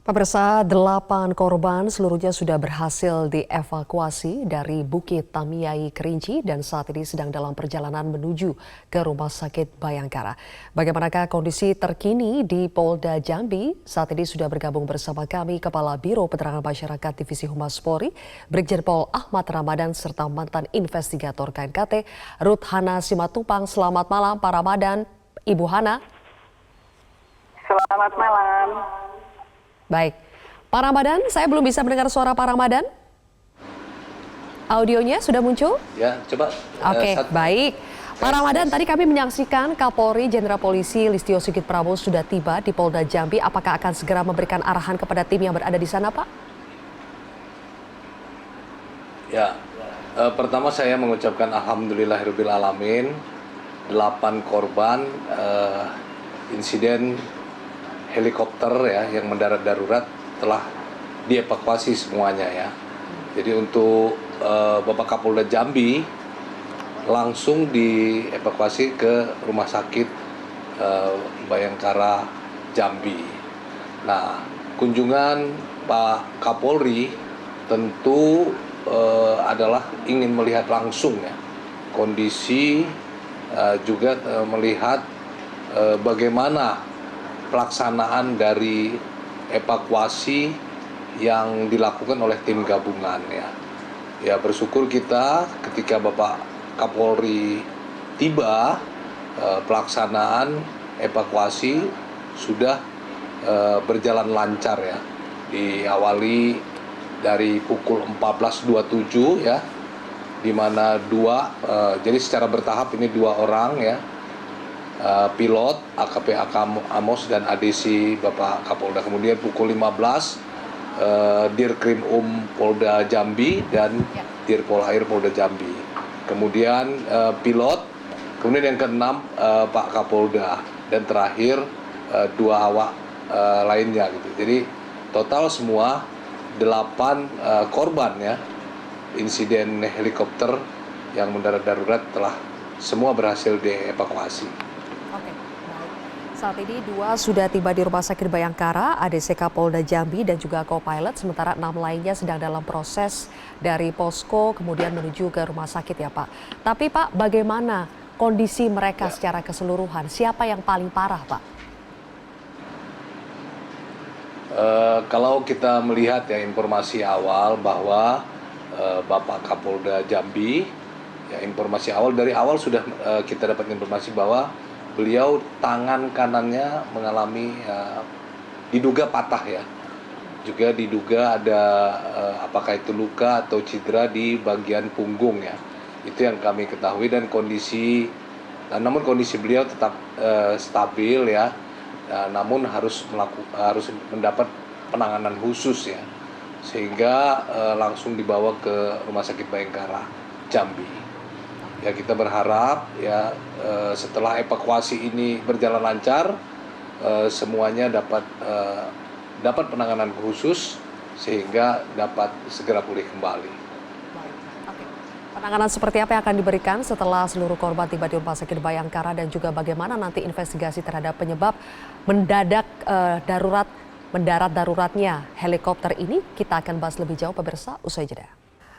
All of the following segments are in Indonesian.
Pemirsa, 8 korban seluruhnya sudah berhasil dievakuasi dari Bukit Tamiai, Kerinci dan saat ini sedang dalam perjalanan menuju ke Rumah Sakit Bayangkara. Bagaimanakah kondisi terkini di Polda Jambi? Saat ini sudah bergabung bersama kami Kepala Biro Penerangan Masyarakat Divisi Humas Polri, Brigjen Pol Ahmad Ramadan serta mantan investigator KNKT Ruth Hana Simatupang. Selamat malam Pak Ramadan, Ibu Hana. Selamat malam. Baik, Pak Ramadan, saya belum bisa mendengar suara Pak Ramadan. Audionya sudah muncul? Ya, coba. Oke, baik. Pak Ramadan, tadi kami menyaksikan Kapolri Jenderal Polisi Listio Sigit Prabowo sudah tiba di Polda Jambi. Apakah akan segera memberikan arahan kepada tim yang berada di sana, Pak? Ya, pertama saya mengucapkan alhamdulillahirabbil alamin. 8 korban insiden helikopter ya yang mendarat darurat telah dievakuasi semuanya ya. Jadi untuk Bapak Kapolda Jambi langsung dievakuasi ke Rumah Sakit Bayangkara Jambi. Nah, kunjungan Pak Kapolri tentu adalah ingin melihat langsung ya kondisi, juga melihat bagaimana pelaksanaan dari evakuasi yang dilakukan oleh tim gabungan ya. Ya, bersyukur kita ketika Bapak Kapolri tiba, pelaksanaan evakuasi sudah berjalan lancar ya. Diawali dari pukul 14.27 ya, di mana jadi secara bertahap ini 2 orang ya. Pilot AKP Amos dan ADC Bapak Kapolda. Kemudian pukul 15 Dirkrim Polda Jambi dan Dirpolair Polda Jambi. Kemudian pilot, kemudian yang keenam Pak Kapolda dan terakhir 2 awak lainnya gitu. Jadi total semua 8 korban ya insiden helikopter yang mendarat darurat telah semua berhasil dievakuasi. Oke, baik. Saat ini 2 sudah tiba di Rumah Sakit Bayangkara, ADCK Polda Jambi dan juga co-pilot, sementara 6 lainnya sedang dalam proses dari posko kemudian menuju ke rumah sakit ya Pak. Tapi Pak, bagaimana kondisi mereka secara keseluruhan? Siapa yang paling parah Pak? Kalau kita melihat ya informasi awal bahwa Bapak Kapolda Jambi, ya informasi awal dari awal sudah kita dapat informasi bahwa beliau tangan kanannya mengalami diduga patah ya. Juga diduga ada apakah itu luka atau cedera di bagian punggung ya. Itu yang kami ketahui dan namun kondisi beliau tetap stabil ya. Namun harus mendapat penanganan khusus ya. Sehingga langsung dibawa ke Rumah Sakit Bayangkara Jambi. Ya, kita berharap ya setelah evakuasi ini berjalan lancar, semuanya dapat penanganan khusus sehingga dapat segera pulih kembali. Oke. Penanganan seperti apa yang akan diberikan setelah seluruh korban tiba di Rumah Sakit Bayangkara dan juga bagaimana nanti investigasi terhadap penyebab mendarat daruratnya helikopter ini, kita akan bahas lebih jauh pemirsa usai jeda.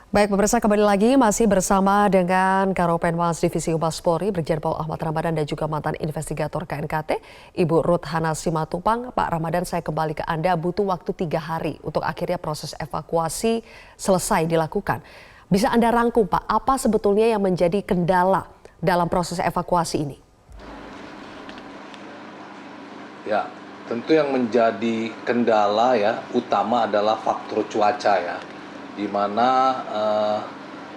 Baik pemirsa, kembali lagi masih bersama dengan Karopenmas Divisi Humas Polri, Brigjen Pol Ahmad Ramadan dan juga mantan investigator KNKT, Ibu Ruth Hana Simatupang. Pak Ramadan, saya kembali ke Anda, butuh waktu 3 hari untuk akhirnya proses evakuasi selesai dilakukan. Bisa Anda rangkum Pak, apa sebetulnya yang menjadi kendala dalam proses evakuasi ini? Ya, tentu yang menjadi kendala ya utama adalah faktor cuaca ya. Di mana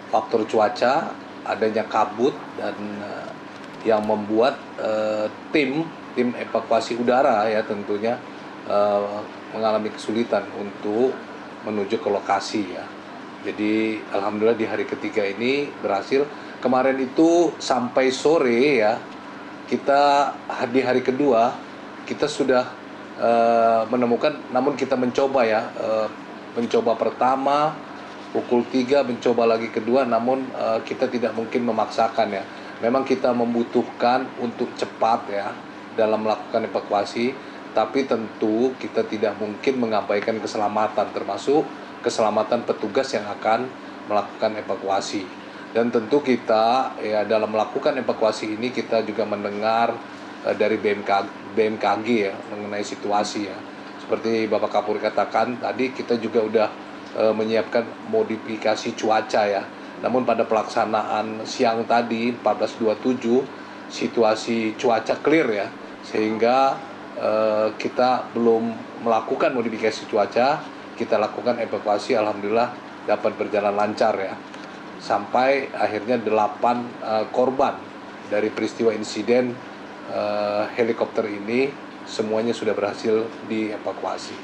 faktor cuaca, adanya kabut dan yang membuat tim evakuasi udara ya tentunya mengalami kesulitan untuk menuju ke lokasi ya. Jadi alhamdulillah di hari ketiga ini berhasil. Kemarin itu sampai sore ya, kita di hari kedua kita sudah menemukan, namun kita mencoba ya, mencoba pertama pukul 3, mencoba lagi kedua, namun kita tidak mungkin memaksakan ya. Memang kita membutuhkan untuk cepat ya dalam melakukan evakuasi, tapi tentu kita tidak mungkin mengabaikan keselamatan, termasuk keselamatan petugas yang akan melakukan evakuasi. Dan tentu kita ya dalam melakukan evakuasi ini kita juga mendengar dari BMKG ya mengenai situasi ya. Seperti Bapak Kapolri katakan tadi, kita juga udah menyiapkan modifikasi cuaca ya. Namun pada pelaksanaan siang tadi 14.27 situasi cuaca clear ya, sehingga kita belum melakukan modifikasi cuaca. Kita lakukan evakuasi, alhamdulillah dapat berjalan lancar ya, sampai akhirnya 8 korban dari peristiwa insiden helikopter ini semuanya sudah berhasil dievakuasi.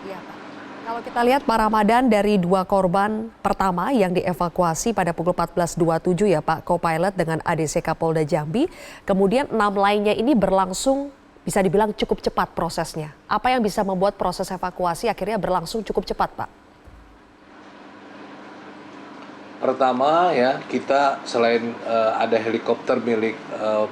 Iya, Pak. Kalau kita lihat Pak Ramadan, dari 2 korban pertama yang dievakuasi pada pukul 14.27 ya Pak, co-pilot dengan ADC Kapolda Jambi, kemudian 6 lainnya ini berlangsung bisa dibilang cukup cepat prosesnya. Apa yang bisa membuat proses evakuasi akhirnya berlangsung cukup cepat, Pak? Pertama ya, kita selain ada helikopter milik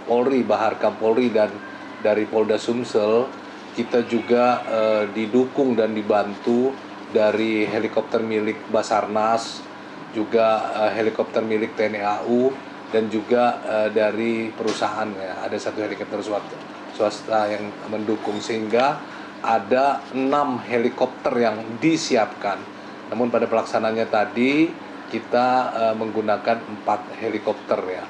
Polri, Bahar Kampolri dan dari Polda Sumsel, kita juga didukung dan dibantu dari helikopter milik Basarnas, juga helikopter milik TNI AU, dan juga dari perusahaan ya, ada 1 helikopter swasta yang mendukung, sehingga ada 6 helikopter yang disiapkan. Namun pada pelaksanaannya tadi kita menggunakan 4 helikopter ya,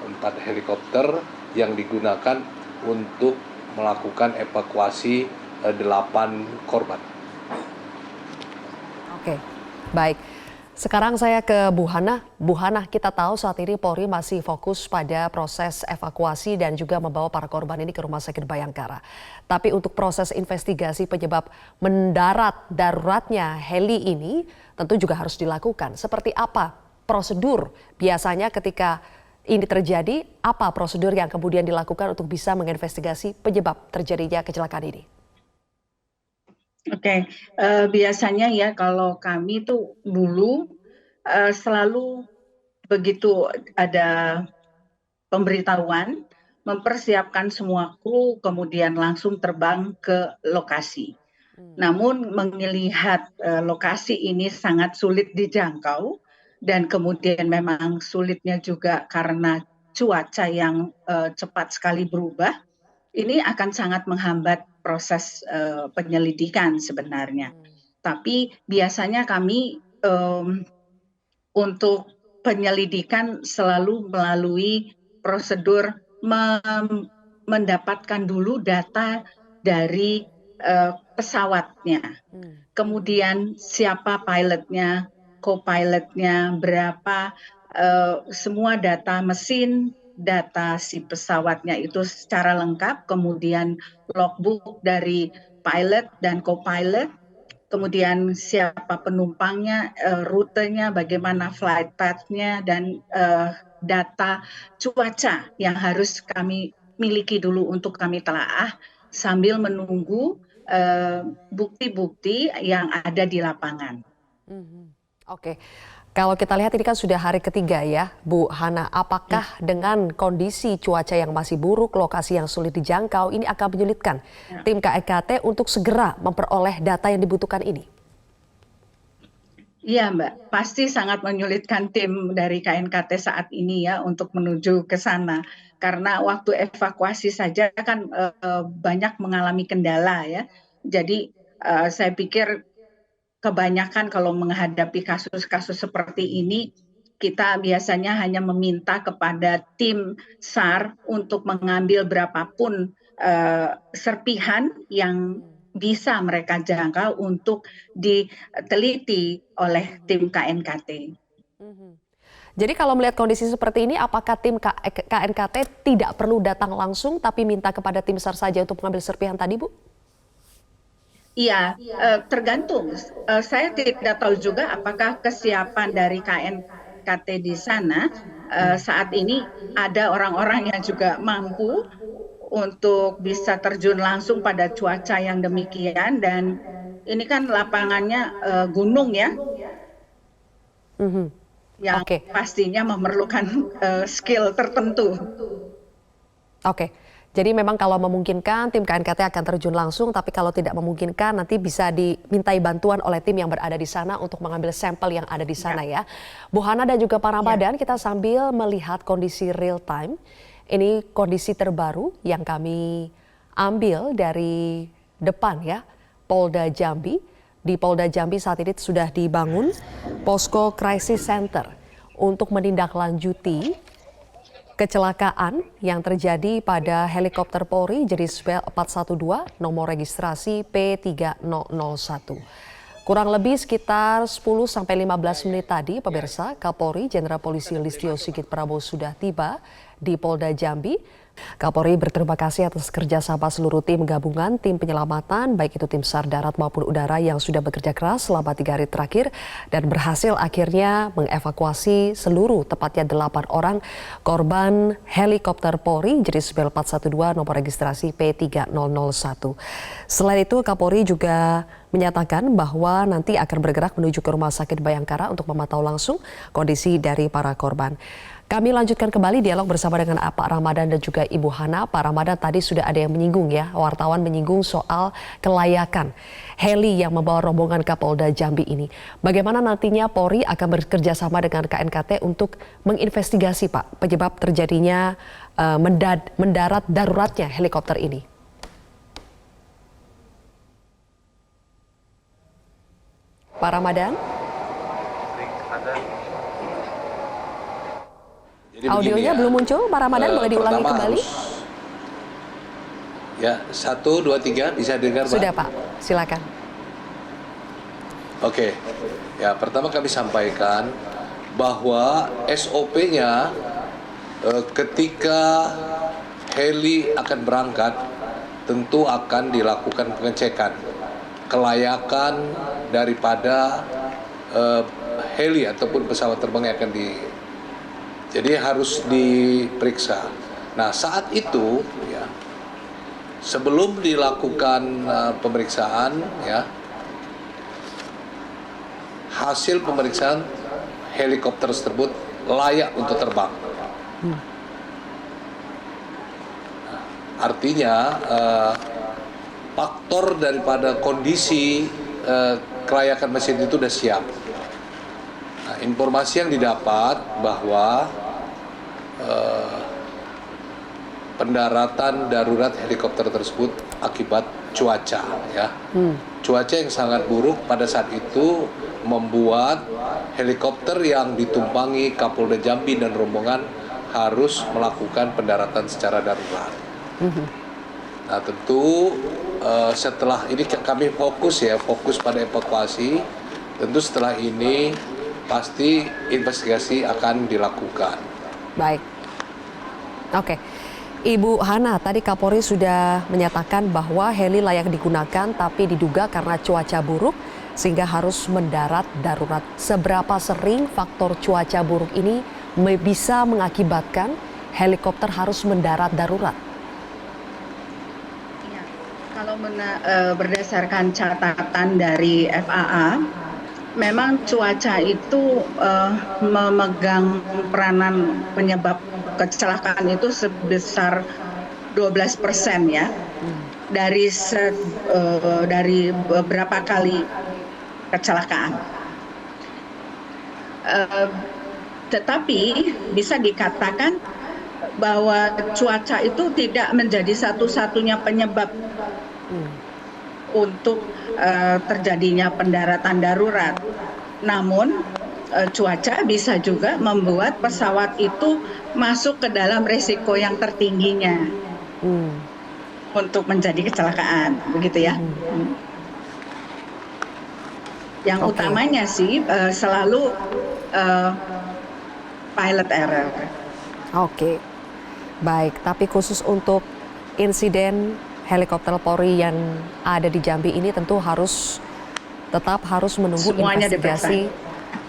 4 helikopter yang digunakan untuk melakukan evakuasi 8 korban. Oke, baik. Sekarang saya ke Bu Hana. Bu Hana, kita tahu saat ini Polri masih fokus pada proses evakuasi dan juga membawa para korban ini ke Rumah Sakit Bayangkara. Tapi untuk proses investigasi penyebab mendarat daruratnya heli ini tentu juga harus dilakukan. Seperti apa prosedur biasanya ketika ini terjadi? Apa prosedur yang kemudian dilakukan untuk bisa menginvestigasi penyebab terjadinya kecelakaan ini? Oke, biasanya ya kalau kami tuh dulu selalu begitu ada pemberitahuan, mempersiapkan semua kru, kemudian langsung terbang ke lokasi. Namun melihat lokasi ini sangat sulit dijangkau dan kemudian memang sulitnya juga karena cuaca yang cepat sekali berubah, ini akan sangat menghambat proses penyelidikan sebenarnya. Tapi biasanya kami untuk penyelidikan selalu melalui prosedur mendapatkan dulu data dari pesawatnya. Kemudian siapa pilotnya, co-pilotnya, berapa, semua data mesin, data si pesawatnya itu secara lengkap, kemudian logbook dari pilot dan co-pilot, kemudian siapa penumpangnya, rutenya, bagaimana flight path-nya, dan data cuaca yang harus kami miliki dulu untuk kami telaah sambil menunggu bukti-bukti yang ada di lapangan. Oke. Kalau kita lihat ini kan sudah hari ketiga ya, Bu Hana. Apakah dengan kondisi cuaca yang masih buruk, lokasi yang sulit dijangkau, ini akan menyulitkan tim KNKT untuk segera memperoleh data yang dibutuhkan ini? Iya Mbak, pasti sangat menyulitkan tim dari KNKT saat ini ya untuk menuju ke sana. Karena waktu evakuasi saja kan banyak mengalami kendala ya. Jadi saya pikir kebanyakan kalau menghadapi kasus-kasus seperti ini, kita biasanya hanya meminta kepada tim SAR untuk mengambil berapapun serpihan yang bisa mereka jangkau untuk diteliti oleh tim KNKT. Jadi kalau melihat kondisi seperti ini, apakah tim KNKT tidak perlu datang langsung tapi minta kepada tim SAR saja untuk mengambil serpihan tadi, Bu? Iya, tergantung. Saya tidak tahu juga apakah kesiapan dari KNKT di sana saat ini ada orang-orang yang juga mampu untuk bisa terjun langsung pada cuaca yang demikian, dan ini kan lapangannya gunung ya, yang pastinya memerlukan skill tertentu. Oke. Jadi memang kalau memungkinkan tim KNKT akan terjun langsung, tapi kalau tidak memungkinkan nanti bisa dimintai bantuan oleh tim yang berada di sana untuk mengambil sampel yang ada di sana ya. Bu Hana dan juga Pak Ramadan, kita sambil melihat kondisi real time. Ini kondisi terbaru yang kami ambil dari depan ya, Polda Jambi. Di Polda Jambi saat ini sudah dibangun posko crisis center untuk menindaklanjuti kecelakaan yang terjadi pada helikopter Polri jenis Bell 412 nomor registrasi P3001. Kurang lebih sekitar 10-15 menit tadi, pemirsa, Kapolri Jenderal Polisi Listio Sigit Prabowo sudah tiba di Polda Jambi. Kapolri berterima kasih atas kerjasama seluruh tim gabungan, tim penyelamatan, baik itu tim SAR darat maupun udara yang sudah bekerja keras selama 3 hari terakhir dan berhasil akhirnya mengevakuasi seluruh, tepatnya 8 orang korban helikopter Polri jenis Bell 412 nomor registrasi P3001. Selain itu, Kapolri juga menyatakan bahwa nanti akan bergerak menuju ke Rumah Sakit Bayangkara untuk memantau langsung kondisi dari para korban. Kami lanjutkan kembali dialog bersama dengan Pak Ramadan dan juga Ibu Hana. Pak Ramadan, tadi sudah ada yang menyinggung ya, wartawan menyinggung soal kelayakan heli yang membawa rombongan Kapolda Jambi ini. Bagaimana nantinya Polri akan bekerja sama dengan KNKT untuk menginvestigasi Pak penyebab terjadinya mendarat daruratnya helikopter ini? Pak Ramadan? Jadi audionya begini, belum muncul, Pak Ramadan boleh diulangi kembali? Ya, 1, 2, 3 bisa dengar Pak? Sudah Pak, silakan. Oke, ya pertama kami sampaikan bahwa SOP-nya ketika heli akan berangkat tentu akan dilakukan pengecekan kelayakan daripada heli ataupun pesawat terbang yang akan jadi harus diperiksa. Nah saat itu ya sebelum dilakukan pemeriksaan ya hasil pemeriksaan helikopter tersebut layak untuk terbang. Artinya faktor daripada kondisi kelayakan mesin itu sudah siap. Nah, informasi yang didapat bahwa pendaratan darurat helikopter tersebut akibat cuaca ya. Cuaca yang sangat buruk pada saat itu membuat helikopter yang ditumpangi Kapolda Jambi dan rombongan harus melakukan pendaratan secara darurat. Nah tentu setelah ini kami fokus pada evakuasi. Tentu setelah ini pasti investigasi akan dilakukan. Baik, oke. Ibu Hana, tadi Kapolri sudah menyatakan bahwa heli layak digunakan tapi diduga karena cuaca buruk sehingga harus mendarat darurat. Seberapa sering faktor cuaca buruk ini bisa mengakibatkan helikopter harus mendarat darurat? Kalau berdasarkan catatan dari FAA, memang cuaca itu memegang peranan penyebab kecelakaan itu sebesar 12% ya, dari beberapa kali kecelakaan. Tetapi bisa dikatakan bahwa cuaca itu tidak menjadi satu-satunya penyebab untuk terjadinya pendaratan darurat. Namun cuaca bisa juga membuat pesawat itu masuk ke dalam resiko yang tertingginya untuk menjadi kecelakaan, begitu ya. Yang utamanya sih selalu pilot error. Oke, baik. Tapi khusus untuk insiden helikopter Polri yang ada di Jambi ini tentu tetap harus menunggu semuanya investigasi.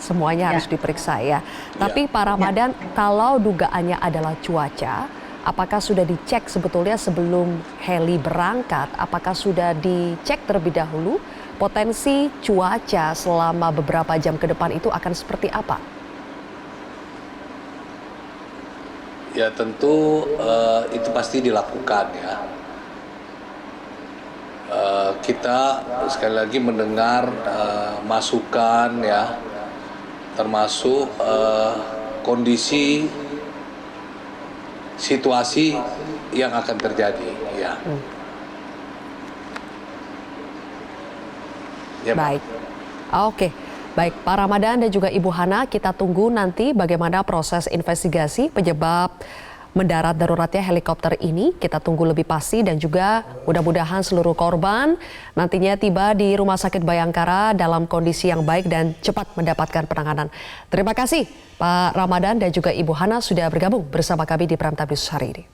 Semuanya harus diperiksa ya. Tapi Pak Ramadan, kalau dugaannya adalah cuaca, apakah sudah dicek sebetulnya sebelum heli berangkat? Apakah sudah dicek terlebih dahulu potensi cuaca selama beberapa jam ke depan itu akan seperti apa? Ya tentu itu pasti dilakukan ya. Kita sekali lagi mendengar masukan ya, termasuk kondisi situasi yang akan terjadi ya. Ya, Baik. Oke. Baik, Pak Ramadan dan juga Ibu Hana, kita tunggu nanti bagaimana proses investigasi penyebab mendarat daruratnya helikopter ini. Kita tunggu lebih pasti dan juga mudah-mudahan seluruh korban nantinya tiba di Rumah Sakit Bayangkara dalam kondisi yang baik dan cepat mendapatkan penanganan. Terima kasih Pak Ramadan dan juga Ibu Hana sudah bergabung bersama kami di Prime Time News hari ini.